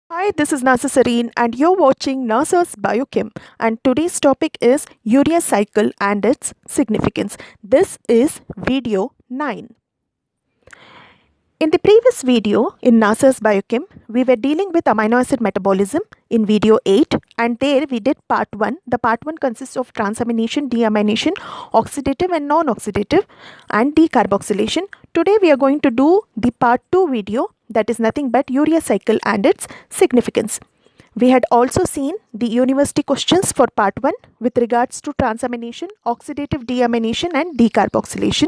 Hi, this is Nasa Sareen and you're watching NASA's Biochem, and today's topic is urea cycle and its significance. This is video 9. In the previous video in NASA's Biochem, we were dealing with amino acid metabolism in video 8, and there we did part 1. The part 1 consists of transamination, deamination, oxidative and non-oxidative, and decarboxylation. Today we are going to do the part 2 video, that is nothing but urea cycle and its significance. We had also seen the university questions for part 1 with regards to transamination, oxidative deamination and decarboxylation.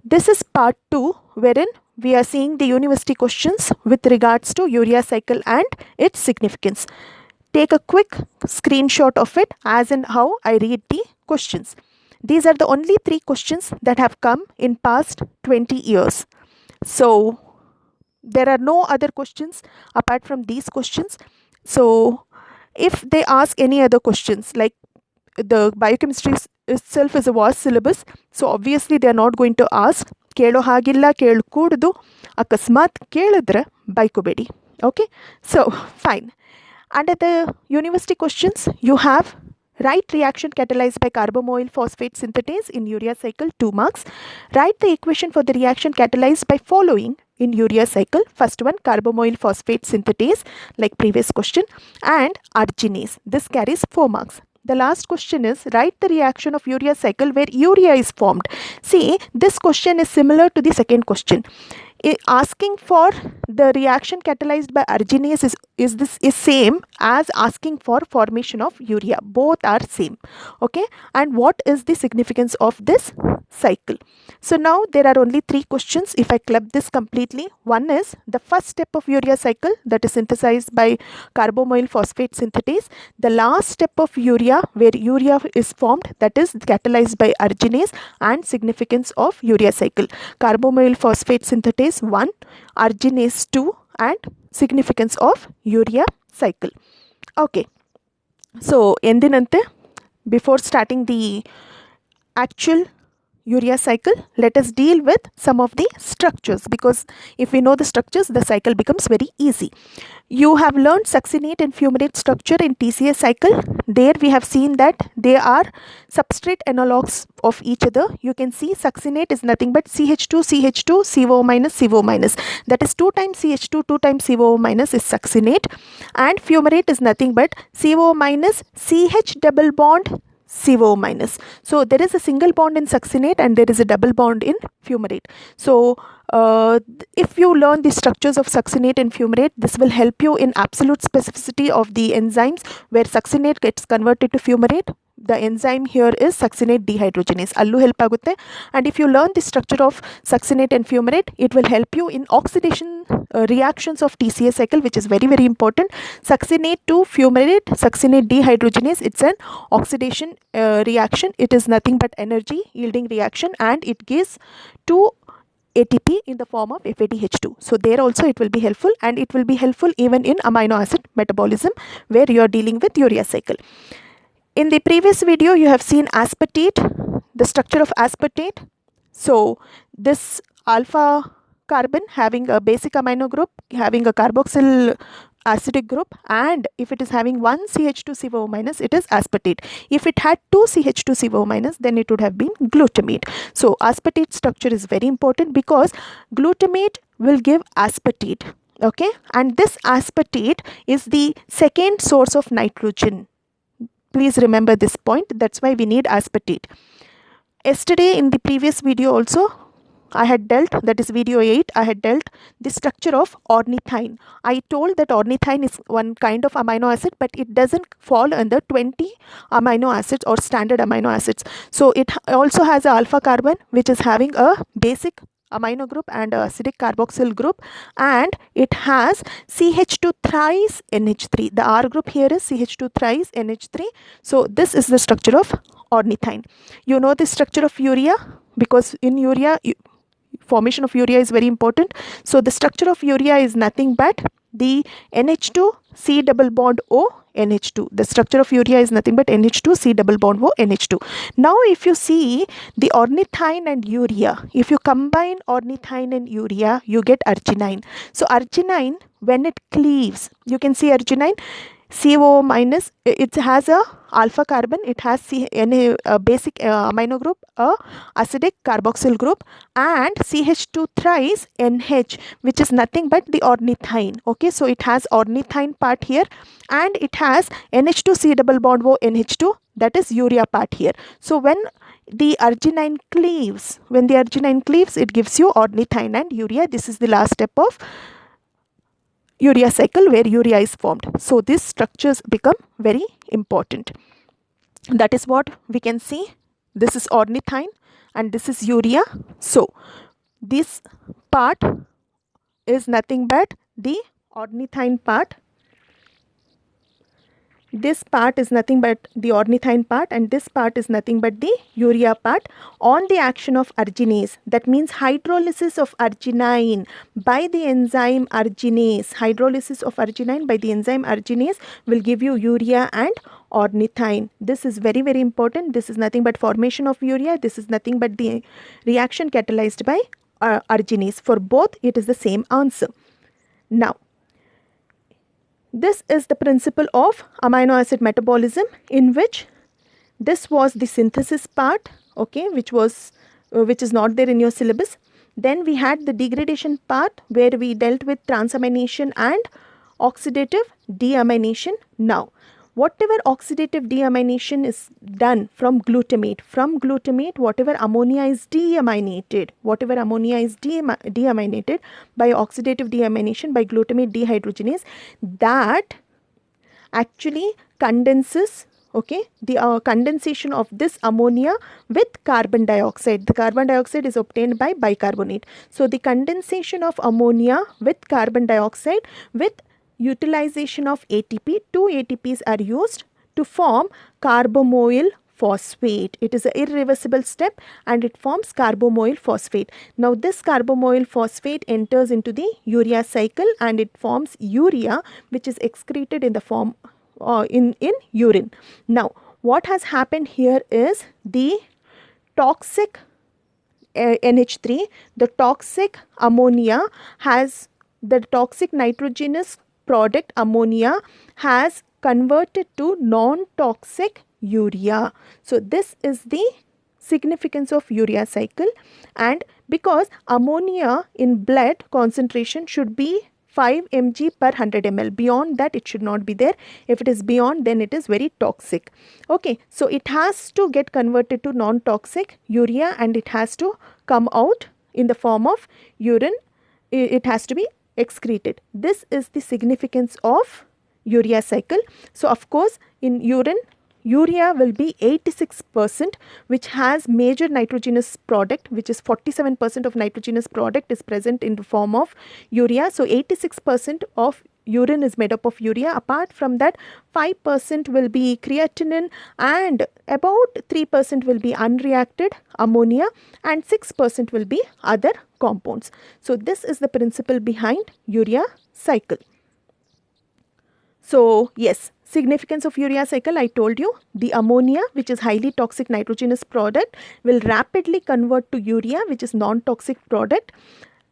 This is part 2 wherein we are seeing the university questions with regards to urea cycle and its significance. Take a quick screenshot of it as in how I read the questions. These are the only 3 questions that have come in past 20 years. So there are no other questions apart from these questions. So if they ask any other questions, like the biochemistry itself is a vast syllabus, so obviously they are not going to ask. Kelo hagilla, kelkudu, akasmat kelidre baikobedi. Okay, so fine. Under the university questions, you have write reaction catalyzed by carbamoyl phosphate synthetase in urea cycle, 2 marks. Write the equation for the reaction catalyzed by following in urea cycle. First one, carbamoyl phosphate synthetase, like previous question, and arginase. This carries 4 marks. The last question is write the reaction of urea cycle where urea is formed. See, this question is similar to the second question. Asking for the reaction catalyzed by arginase is same as asking for formation of urea. Both are same. Okay, and what is the significance of this cycle? So now there are only 3 questions if I club this completely. One is the first step of urea cycle, that is synthesized by carbamoyl phosphate synthetase. The last step of urea where urea is formed, that is catalyzed by arginase, and significance of urea cycle. Carbamoyl phosphate synthetase 1, arginase 2, and significance of urea cycle. Okay, so endinante, before starting the actual urea cycle, let us deal with some of the structures, because if we know the structures, the cycle becomes very easy. You have learned succinate and fumarate structure in TCA cycle. There we have seen that they are substrate analogues of each other. You can see succinate is nothing but CH2, CH2, CO minus, CO minus. That is 2 times CH2, 2 times CO minus is succinate. And fumarate is nothing but CO minus, CH double bond, CO minus. So there is a single bond in succinate and there is a double bond in fumarate. So if you learn the structures of succinate and fumarate, this will help you in absolute specificity of the enzymes where succinate gets converted to fumarate. The enzyme here is succinate dehydrogenase. Allu help agutte. And if you learn the structure of succinate and fumarate, it will help you in oxidation reactions of TCA cycle, which is very, very important. Succinate to fumarate, succinate dehydrogenase, it's an oxidation reaction. It is nothing but energy yielding reaction, and it gives 2 ATP in the form of FADH2. So there also it will be helpful, and it will be helpful even in amino acid metabolism where you are dealing with urea cycle. In the previous video, you have seen aspartate, the structure of aspartate. So this alpha carbon having a basic amino group, having a carboxyl acidic group, and if it is having 1 CH2CO minus, it is aspartate. If it had 2 CH2CO minus, then it would have been glutamate. So aspartate structure is very important because glutamate will give aspartate. Okay, and this aspartate is the second source of nitrogen. Please remember this point. That's why we need aspartate. Yesterday in the previous video also, I had dealt, that is video 8, I had dealt the structure of ornithine. I told that ornithine is one kind of amino acid, but it doesn't fall under 20 amino acids or standard amino acids. So it also has a alpha carbon which is having a basic amino group and a acidic carboxyl group, and it has CH2 thrice NH3. The R group here is CH2 thrice NH3. So this is the structure of ornithine. You know the structure of urea, because in urea formation of urea is very important. So the structure of urea is nothing but the NH2 C double bond O NH2. The structure of urea is nothing but NH2 C double bond O NH2. Now if you see the ornithine and urea, if you combine ornithine and urea, you get arginine. So arginine, when it cleaves, you can see arginine CO minus, it has a alpha carbon, it has a basic amino group, a acidic carboxyl group, and CH2 thrice NH, which is nothing but the ornithine. Okay, so it has ornithine part here, and it has NH2 C double bond O NH2, that is urea part here. So when the arginine cleaves, it gives you ornithine and urea. This is the last step of urea cycle where urea is formed. So these structures become very important. That is what we can see. This is ornithine and this is urea. So this part is nothing but the ornithine part. This part is nothing but the ornithine part, and this part is nothing but the urea part on the action of arginase. That means hydrolysis of arginine by the enzyme arginase. Hydrolysis of arginine by the enzyme arginase will give you urea and ornithine. This is very, very important. This is nothing but formation of urea. This is nothing but the reaction catalyzed by arginase. For both, it is the same answer. Now, this is the principle of amino acid metabolism, in which this was the synthesis part, okay, which is not there in your syllabus. Then we had the degradation part where we dealt with transamination and oxidative deamination. Now, whatever oxidative deamination is done from glutamate, whatever ammonia is deaminated by oxidative deamination by glutamate dehydrogenase, that actually condenses, okay, the condensation of this ammonia with carbon dioxide. The carbon dioxide is obtained by bicarbonate. So the condensation of ammonia with carbon dioxide with utilization of ATP, 2 ATPs are used to form carbamoyl phosphate. It is an irreversible step and it forms carbamoyl phosphate. Now this carbamoyl phosphate enters into the urea cycle and it forms urea, which is excreted in the form in urine. Now what has happened here is the toxic NH3, the toxic ammonia has, the toxic nitrogenous product ammonia has converted to non-toxic urea. So this is the significance of urea cycle, and because ammonia in blood concentration should be 5 mg per 100 ml. Beyond that it should not be there. If it is beyond, then it is very toxic. Okay, so it has to get converted to non-toxic urea and it has to come out in the form of urine. It has to be excreted. This is the significance of urea cycle. So of course in urine, urea will be 86%, which has major nitrogenous product, which is 47% of nitrogenous product is present in the form of urea. So 86% of urine is made up of urea. Apart from that, 5% will be creatinine and about 3% will be unreacted ammonia and 6% will be other compounds. So this is the principle behind urea cycle. So yes, significance of urea cycle, I told you, the ammonia, which is highly toxic nitrogenous product, will rapidly convert to urea, which is non-toxic product,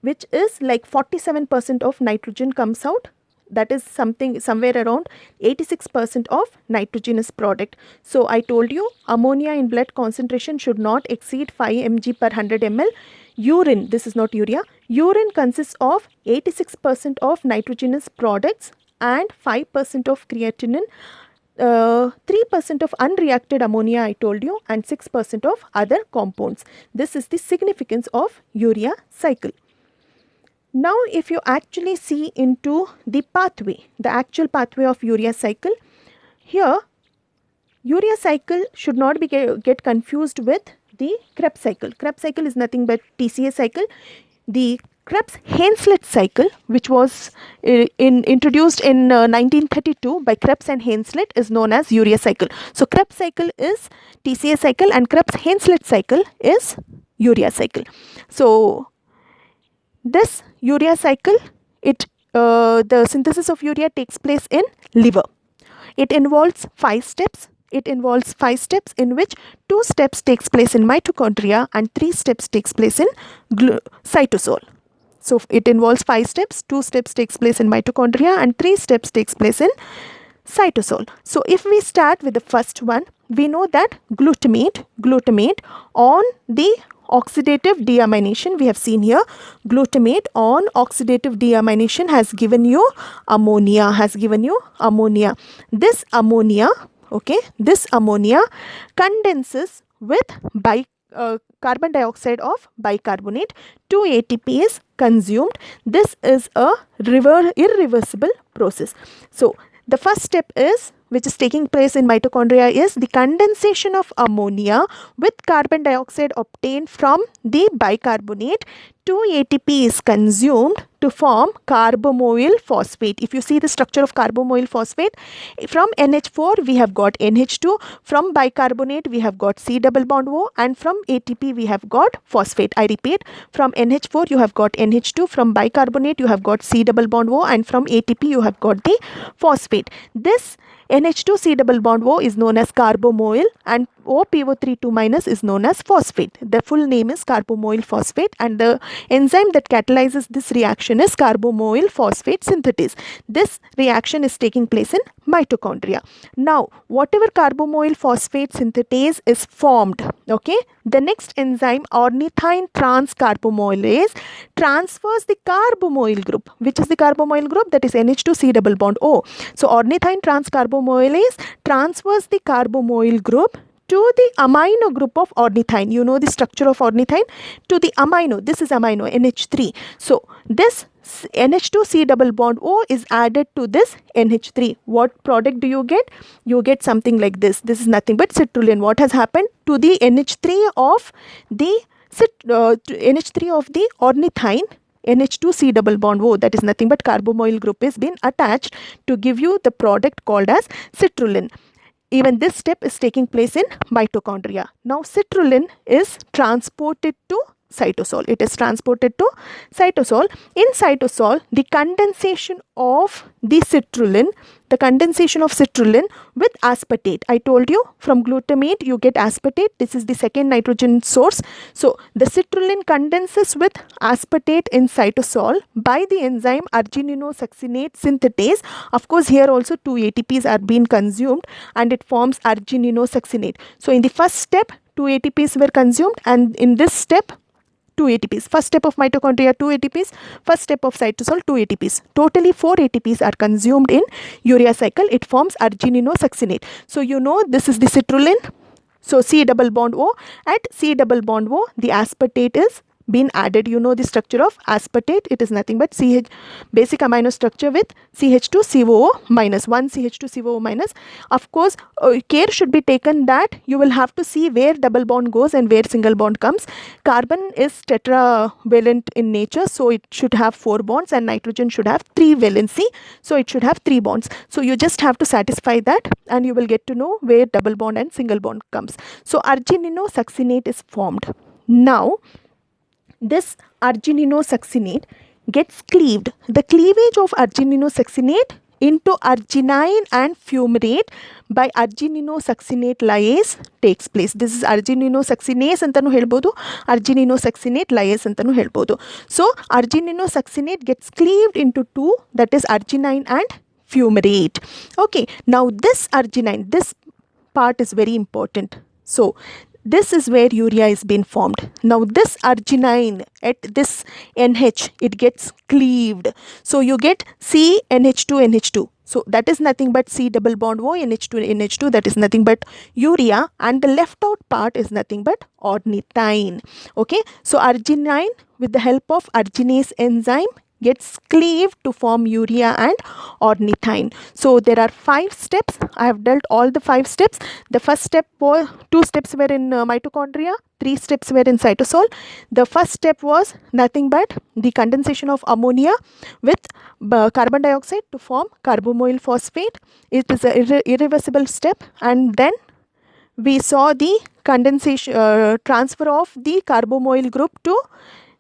which is like 47% of nitrogen comes out. That is somewhere around 86% of nitrogenous product. So I told you ammonia in blood concentration should not exceed 5 mg per 100 ml. Urine, this is not urea, urine consists of 86% of nitrogenous products and 5% of creatinine, 3% of unreacted ammonia I told you, and 6% of other compounds. This is the significance of urea cycle. Now if you actually see into the pathway, the actual pathway of urea cycle, here urea cycle should not be get confused with the Krebs cycle. Krebs cycle is nothing but TCA cycle. The Krebs-Haynslit cycle, which was introduced in 1932 by Krebs and Haynslit, is known as urea cycle. So Krebs cycle is TCA cycle and Krebs-Haynslit cycle is urea cycle. So this urea cycle, it the synthesis of urea takes place in liver. It involves 5 steps. It involves 5 steps in which 2 steps takes place in mitochondria and 3 steps takes place in cytosol. So it involves 5 steps, 2 steps takes place in mitochondria and 3 steps takes place in cytosol. So if we start with the first one, we know that glutamate on the oxidative deamination, we have seen here, glutamate on oxidative deamination has given you ammonia, This ammonia, okay, this ammonia condenses with carbon dioxide of bicarbonate. 2 ATP is consumed. This is a irreversible process. So the first step is, which is taking place in mitochondria, is the condensation of ammonia with carbon dioxide obtained from the bicarbonate. 2 ATP is consumed to form carbamoyl phosphate. If you see the structure of carbamoyl phosphate, from NH4 we have got NH2, from bicarbonate we have got C double bond O, and from ATP we have got phosphate. I repeat, from NH4 you have got NH2, from bicarbonate you have got C double bond O, and from ATP you have got the phosphate. This NH2 C double bond O is known as carbamoyl, and OPO3 2- is known as phosphate. The full name is carbamoyl phosphate, and the enzyme that catalyzes this reaction is carbamoyl phosphate synthetase. This reaction is taking place in mitochondria. Now, whatever carbamoyl phosphate synthetase is formed, okay, the next enzyme, ornithine transcarbamylase, transfers the carbamoyl group. Which is the carbamoyl group? That is NH2 C double bond O. So ornithine transcarbamylase transfers the carbamoyl group to the amino group of ornithine. You know the structure of ornithine, to the amino. This is amino, NH3. So this NH2 C double bond O is added to this NH3. What product do you get? You get something like this. This is nothing but citrulline. What has happened to the NH3 of the ornithine? NH2 C double bond O, that is nothing but carbamoyl group, is been attached to give you the product called as citrulline. Even this step is taking place in mitochondria. Now citrulline is transported to cytosol. It is transported to cytosol. In cytosol, the condensation of the citrulline, with aspartate. I told you, from glutamate you get aspartate. This is the second nitrogen source. So the citrulline condenses with aspartate in cytosol by the enzyme argininosuccinate synthetase. Of course, here also 2 ATPs are being consumed and it forms argininosuccinate. So in the first step, 2 ATPs were consumed, and in this step, 2 ATPs. First step of mitochondria, 2 ATPs. First step of cytosol, 2 ATPs. Totally 4 ATPs are consumed in urea cycle. It forms argininosuccinate. So you know this is the citrulline. So C double bond O. At C double bond O, the aspartate is been added. You know the structure of aspartate. It is nothing but CH, basic amino structure with CH2COO minus, 1 CH2COO minus. Of course, care should be taken that you will have to see where double bond goes and where single bond comes. Carbon is tetravalent in nature, so it should have 4 bonds, and nitrogen should have 3 valency, so it should have 3 bonds. So you just have to satisfy that and you will get to know where double bond and single bond comes. So argininosuccinate is formed. Now this argininosuccinate gets cleaved. The cleavage of argininosuccinate into arginine and fumarate by argininosuccinate lyase takes place. This is argininosuccinase antanu helbodu, argininosuccinate lyase antanu helbodu. So argininosuccinate gets cleaved into 2, that is arginine and fumarate. Okay, now this arginine, this part is very important. So this is where urea is being formed. Now this arginine at this NH, it gets cleaved. So you get CNH2NH2. So that is nothing but C double bond O, NH2NH2, that is nothing but urea, and the left out part is nothing but ornithine. Okay, so arginine with the help of arginase enzyme gets cleaved to form urea and ornithine. So there are 5 steps. I have dealt all the 5 steps. The first step was 2 steps were in mitochondria, 3 steps were in cytosol. The first step was nothing but the condensation of ammonia with carbon dioxide to form carbamoyl phosphate. It is an irreversible step, and then we saw the condensation transfer of the carbamoyl group to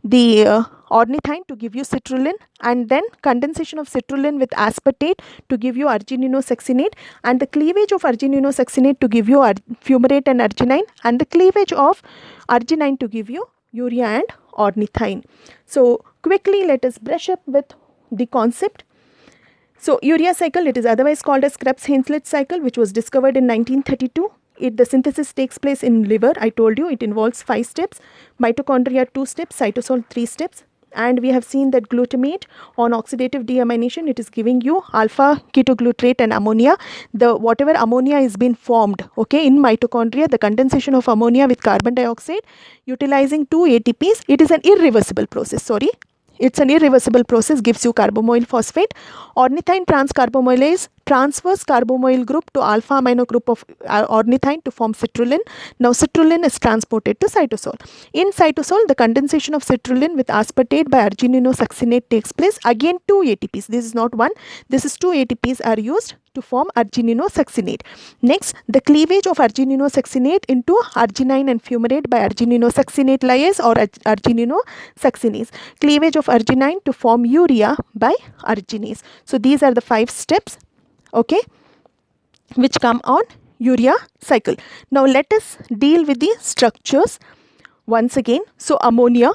the ornithine to give you citrulline, and then condensation of citrulline with aspartate to give you argininosuccinate, and the cleavage of argininosuccinate to give you fumarate and arginine, and the cleavage of arginine to give you urea and ornithine. So quickly let us brush up with the concept. So urea cycle, it is otherwise called as Krebs-Hayzlett cycle, which was discovered in 1932. The synthesis takes place in liver. I told you it involves 5 steps, mitochondria 2 steps, cytosol 3 steps, and we have seen that glutamate on oxidative deamination, it is giving you alpha ketoglutarate and ammonia. The whatever ammonia is being formed, okay, in mitochondria, the condensation of ammonia with carbon dioxide utilizing 2 ATPs, it is an irreversible process, sorry. It's an irreversible process, gives you carbamoyl phosphate. Ornithine transcarbamylase transfers carbamoyl group to alpha amino group of ornithine to form citrulline. Now citrulline is transported to cytosol. In cytosol, the condensation of citrulline with aspartate by argininosuccinate takes place. Again 2 ATPs, this is not one, this is 2 ATPs are used to form argininosuccinate. Next, the cleavage of argininosuccinate into arginine and fumarate by argininosuccinate lyase or argininosuccinase. Cleavage of arginine to form urea by arginase. So these are the 5 steps, okay, which come on urea cycle. Now let us deal with the structures once again. So ammonia,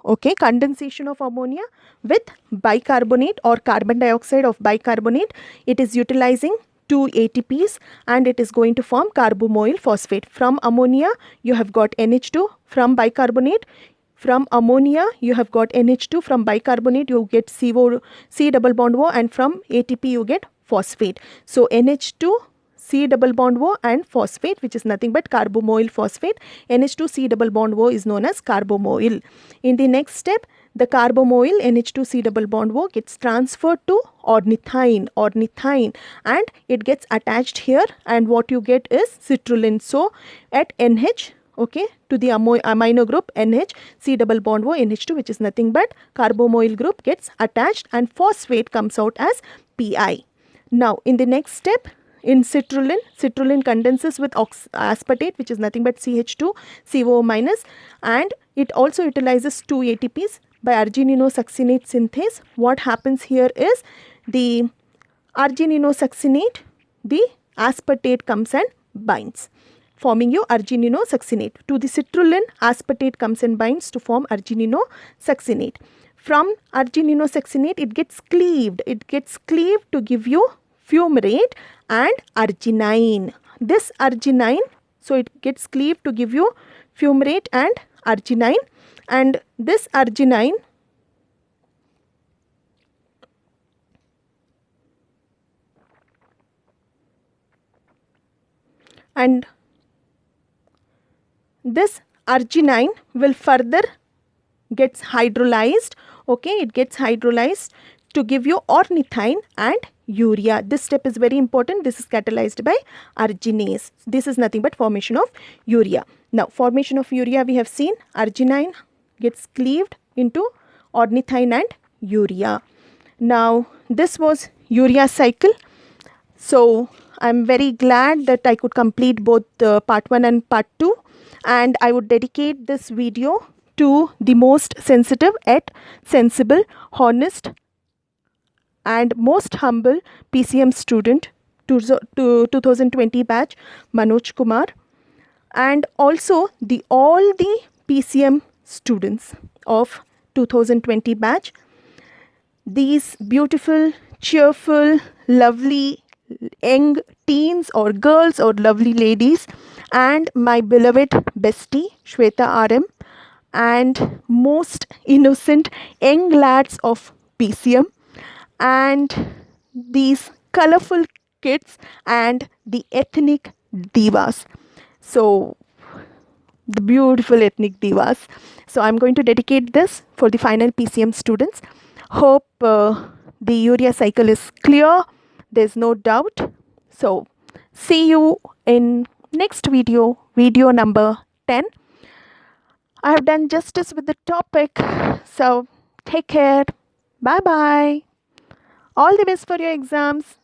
okay, condensation of ammonia with bicarbonate or carbon dioxide of bicarbonate, it is utilizing 2 ATPs and it is going to form carbamoyl phosphate. From ammonia you have got NH2, from bicarbonate, from ammonia you have got NH2, from bicarbonate you get CO, C double bond O, and from ATP you get phosphate. So NH2, C double bond O and phosphate, which is nothing but carbamoyl phosphate. NH2 C double bond O is known as carbamoyl. In the next step, the carbamoyl NH2 C double bond O gets transferred to ornithine, and it gets attached here, and what you get is citrulline. So at NH, okay, to the amino group NH, C double bond O, NH2, which is nothing but carbamoyl group, gets attached and phosphate comes out as Pi. Now in the next step, in citrulline condenses with aspartate, which is nothing but CH2, CO minus, and it also utilizes 2 ATPs by argininosuccinate synthase. What happens here is the argininosuccinate, the aspartate comes and binds, forming you argininosuccinate. To the citrulline, aspartate comes and binds to form argininosuccinate. From argininosuccinate, it gets cleaved to give you fumarate and arginine. This arginine, so it gets cleaved to give you fumarate and arginine, and this arginine will further gets hydrolyzed, okay, it gets hydrolyzed to give you ornithine and urea. This step is very important. This is catalyzed by arginase. This is nothing but formation of urea. Now formation of urea, we have seen arginine gets cleaved into ornithine and urea. Now this was urea cycle. So I am very glad that I could complete both part 1 and part 2, and I would dedicate this video to the most sensitive yet sensible, honest and most humble PCM student to 2020 batch, Manoj Kumar, and also all the PCM students of 2020 batch, these beautiful, cheerful, lovely young teens or girls or lovely ladies, and my beloved bestie Shweta RM, and most innocent young lads of PCM, and these colorful kids and the ethnic divas. So the beautiful ethnic divas. So I'm going to dedicate this for the final PCM students. Hope the urea cycle is clear. There's no doubt. So see you in next video, video number 10. I have done justice with the topic. So take care. Bye bye. All the best for your exams.